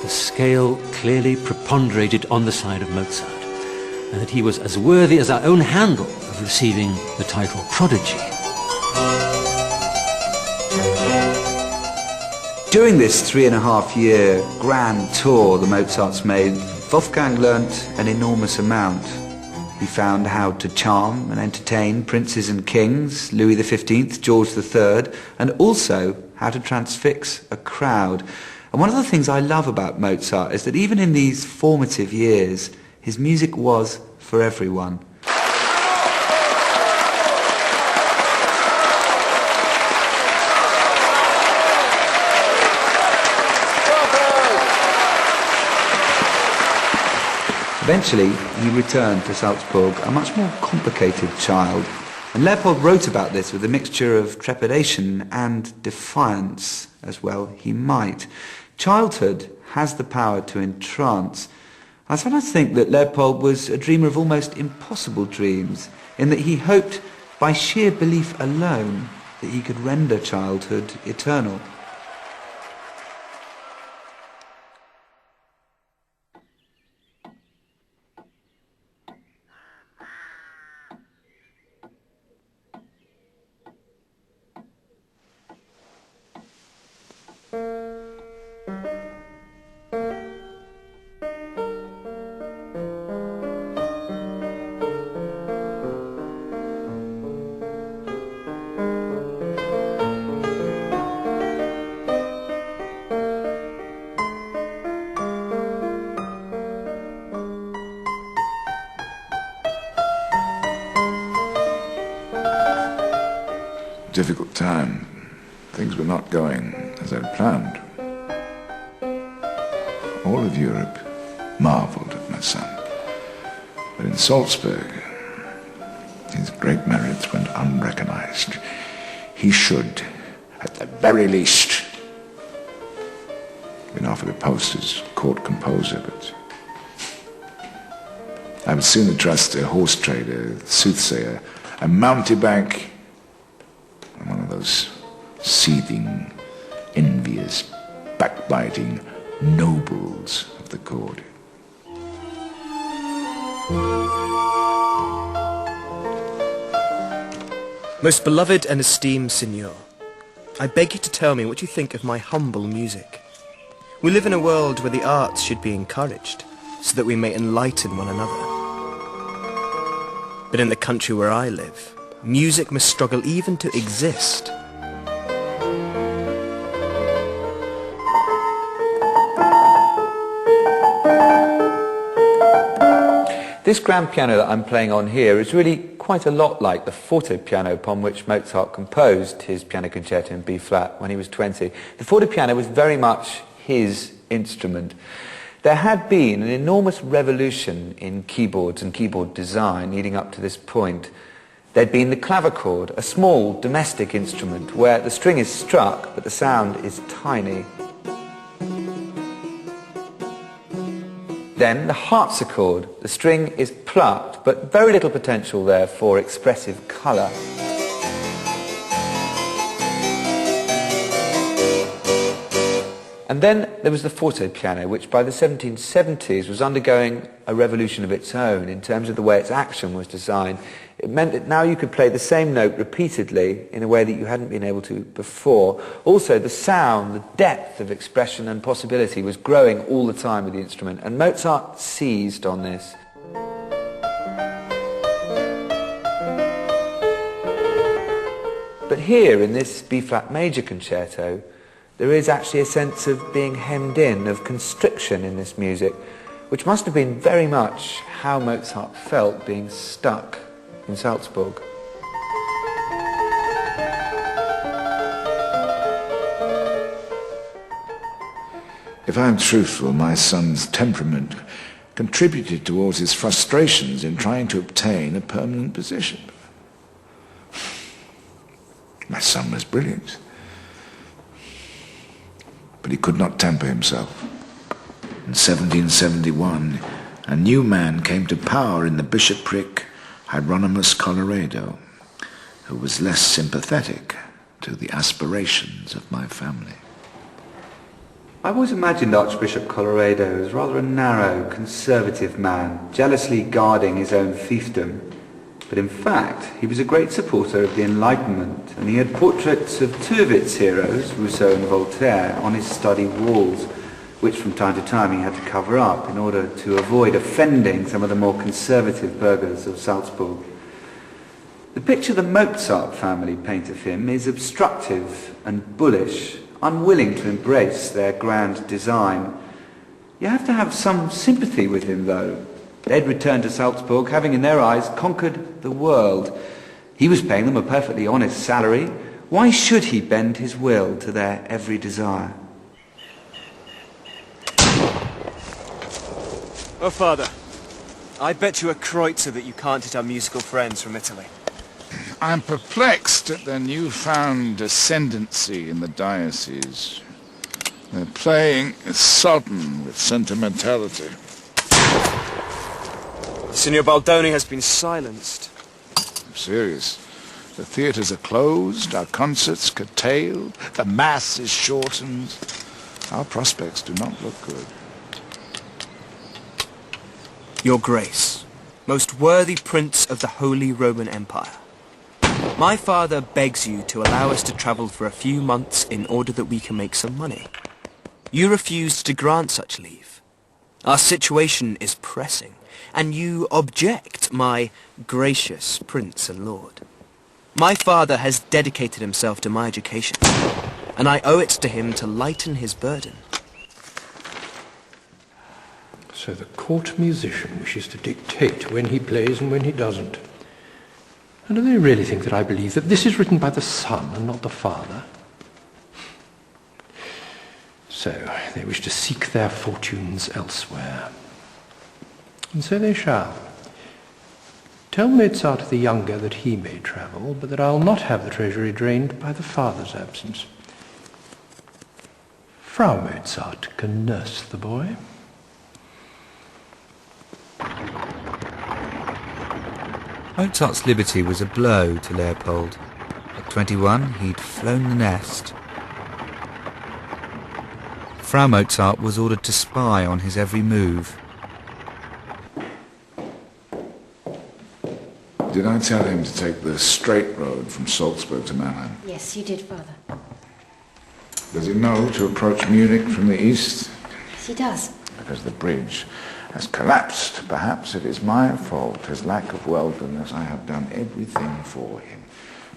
the scale clearly preponderated on the side of Mozart, and that he was as worthy as our own Handel of receiving the title prodigy. During this 3.5-year grand tour the Mozarts made, Wolfgang learnt an enormous amount. He found how to charm and entertain princes and kings, Louis XV, George III, and also how to transfix a crowd. And one of the things I love about Mozart is that even in these formative years, his music was for everyone. Eventually, he returned to Salzburg a much more complicated child. And Leopold wrote about this with a mixture of trepidation and defiance, as well he might. Childhood has the power to entrance. I sometimes think that Leopold was a dreamer of almost impossible dreams, in that he hoped by sheer belief alone that he could render childhood eternal. Difficult time. Things were not going as I'd planned. All of Europe marveled at my son. But in Salzburg, his great merits went unrecognized. He should, at the very least, been offered a post as court composer, but I would sooner trust a horse trader, soothsayer, a mountebank, and one of those seething, envious, backbiting nobles of the court. Most beloved and esteemed Signor, I beg you to tell me what you think of my humble music. We live in a world where the arts should be encouraged, so that we may enlighten one another. But in the country where I live, music must struggle even to exist. This grand piano that I'm playing on here is really quite a lot like the fortepiano upon which Mozart composed his piano concerto in B-flat when he was 20. The fortepiano was very much his instrument. There had been an enormous revolution in keyboards and keyboard design leading up to this point. There'd been the clavichord, a small domestic instrument where the string is struck but the sound is tiny. Then the harpsichord, the string is plucked but very little potential there for expressive colour. And then there was the fortepiano, which by the 1770s was undergoing a revolution of its own in terms of the way its action was designed. It meant that now you could play the same note repeatedly in a way that you hadn't been able to before. Also, the sound, the depth of expression and possibility was growing all the time with the instrument, and Mozart seized on this. But here, in this B-flat major concerto, there is actually a sense of being hemmed in, of constriction in this music, which must have been very much how Mozart felt being stuck in Salzburg. If I'm truthful, my son's temperament contributed towards his frustrations in trying to obtain a permanent position. My son was brilliant, but he could not temper himself. In 1771, a new man came to power in the bishopric, Hieronymus Colloredo, who was less sympathetic to the aspirations of my family. I've always imagined Archbishop Colloredo as rather a narrow, conservative man, jealously guarding his own fiefdom. But in fact, he was a great supporter of the Enlightenment, and he had portraits of two of its heroes, Rousseau and Voltaire, on his study walls, which from time to time he had to cover up in order to avoid offending some of the more conservative burghers of Salzburg. The picture the Mozart family paint of him is obstructive and bullish, unwilling to embrace their grand design. You have to have some sympathy with him, though. They'd returned to Salzburg, having in their eyes conquered the world. He was paying them a perfectly honest salary. Why should he bend his will to their every desire? Oh, Father, I bet you a kreutzer that you can't hit our musical friends from Italy. I'm perplexed at their newfound ascendancy in the diocese. Their playing is sodden with sentimentality. Signor Baldoni has been silenced. I'm serious. The theatres are closed, our concerts curtailed, the mass is shortened. Our prospects do not look good. Your Grace, most worthy Prince of the Holy Roman Empire, my father begs you to allow us to travel for a few months in order that we can make some money. You refused to grant such leave. Our situation is pressing, and you object, my gracious Prince and Lord. My father has dedicated himself to my education, and I owe it to him to lighten his burden. So the court musician wishes to dictate when he plays and when he doesn't. And do they really think that I believe that this is written by the son and not the father? So they wish to seek their fortunes elsewhere. And so they shall. Tell Mozart the younger that he may travel, but that I'll not have the treasury drained by the father's absence. Frau Mozart can nurse the boy. Mozart's liberty was a blow to Leopold. At 21, he'd flown the nest. Frau Mozart was ordered to spy on his every move. Did I tell him to take the straight road from Salzburg to Mannheim? Yes, you did, Father. Does he know to approach Munich from the east? Yes, he does. Because the bridge has collapsed. Perhaps it is my fault, his lack of worldliness. I have done everything for him,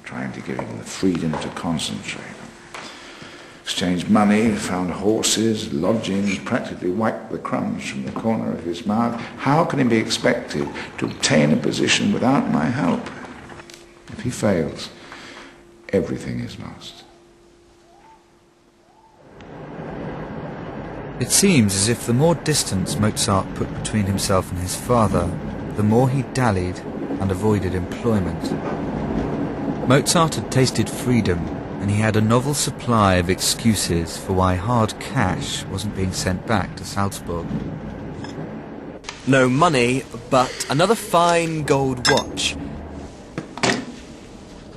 trying to give him the freedom to concentrate. Exchanged money, found horses, lodgings, practically wiped the crumbs from the corner of his mouth. How can he be expected to obtain a position without my help? If he fails, everything is lost. It seems as if the more distance Mozart put between himself and his father, the more he dallied and avoided employment. Mozart had tasted freedom, and he had a novel supply of excuses for why hard cash wasn't being sent back to Salzburg. No money, but another fine gold watch.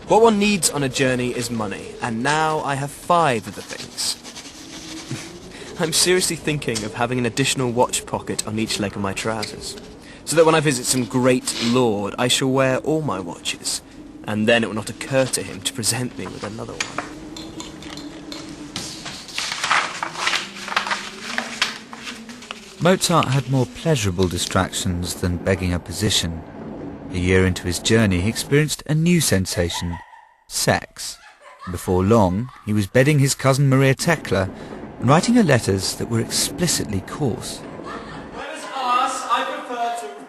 What one needs on a journey is money, and now I have 5 of the things. I'm seriously thinking of having an additional watch pocket on each leg of my trousers, so that when I visit some great lord, I shall wear all my watches, and then it will not occur to him to present me with another one. Mozart had more pleasurable distractions than begging a position. A year into his journey, he experienced a new sensation: sex. Before long, he was bedding his cousin Maria Tekla and writing her letters that were explicitly coarse.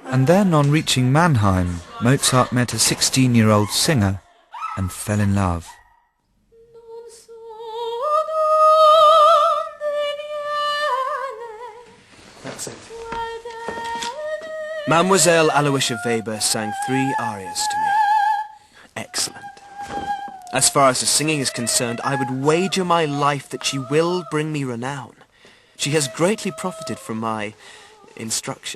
And then, on reaching Mannheim, Mozart met a 16-year-old singer and fell in love. That's it. Mademoiselle Aloysia Weber sang 3 arias to me. Excellent. As far as the singing is concerned, I would wager my life that she will bring me renown. She has greatly profited from my instruction.